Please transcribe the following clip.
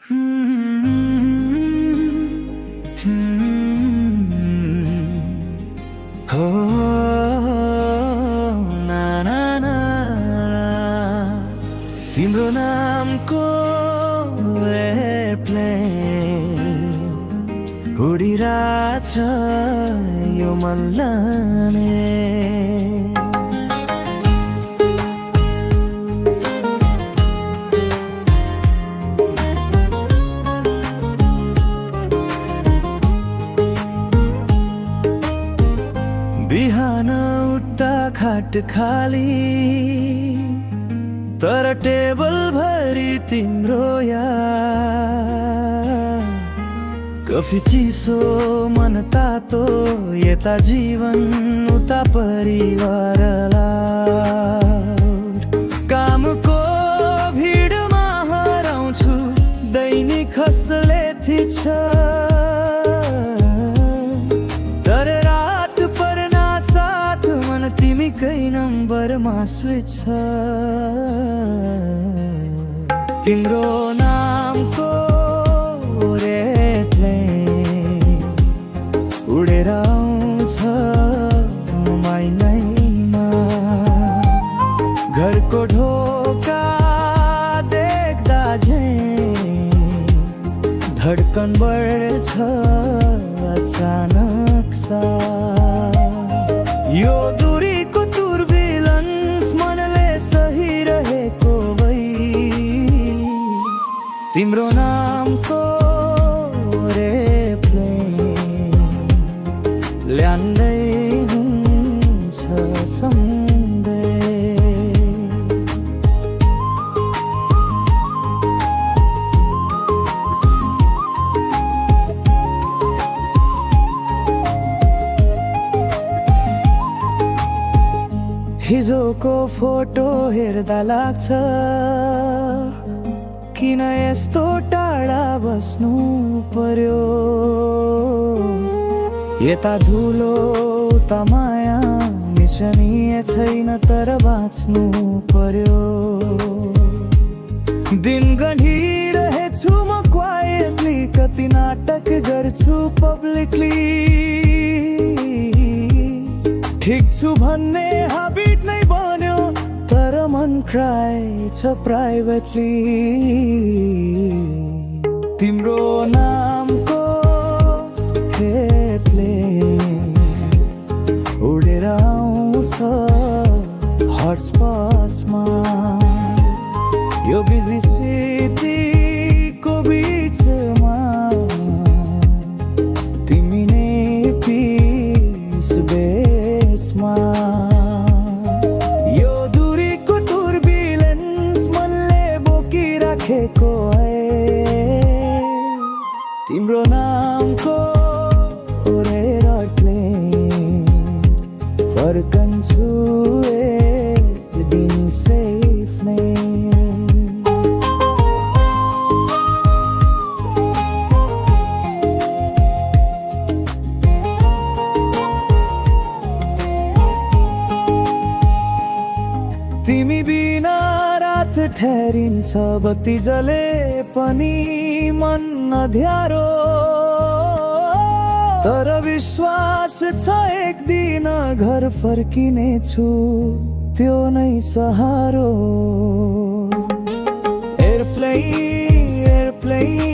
हो ना ना ना तिम्रो नामको एयरप्लेन उडिरहेछ यो मन लाने। बिहान उठ्दा खाट खाली तर टेबल भरि तिम्रो याद। कफी चिसो मन तातो यता जीवन उता परिवारलाई। कामको भिडमा हराउँछु दैनिक खसले थिच्छ। तिमीकै नम्बरमा स्विच छ। तिम्रो नामको एयरप्लेन उडेर आउँछ महिनैमा। घरको ढोका देख्दा झैं धड्कन बढ्छ अचानक सा। यो दूरीको तुर्बुलेन्स मनले सही रहेको भई तिम्रो नामको एयरप्लेन ल्यान्दै हुन्छ सन्डे। हिजोको फोटो हेर्दा लाग्छ किन यस्तो टाढा बस्नु पर्यो। यता धुलो उता माया मिसनीय छैन तर बाँच्नु पर्यो। दिन गढिरहेछु म क्वाइटली कति नाटक गर्छु पब्लिकली। ठिक छु भन्ने हाबिट नै बन्यो तर मन क्राइ छ प्राइभेटली। तिम्रो नामको एयरप्लेन उडेर आउँछ हट्स्पट्समा। यो बिजी सिटीको बिचमा तिमी नै पिस बेसमा। यो दूरीको तुर्बुलेन्स मनले बोकिराखेको तिम्रो नामको एयरप्लेन फर्कन्छु एक दिन सेफ नै। तिमी बिना रात ठहरिन्छ बत्ती जले पनि मन अँध्यारो। तर विश्वास छ एक दिन घर फर्किनेछु त्यो नै सहारो। Airplane airplane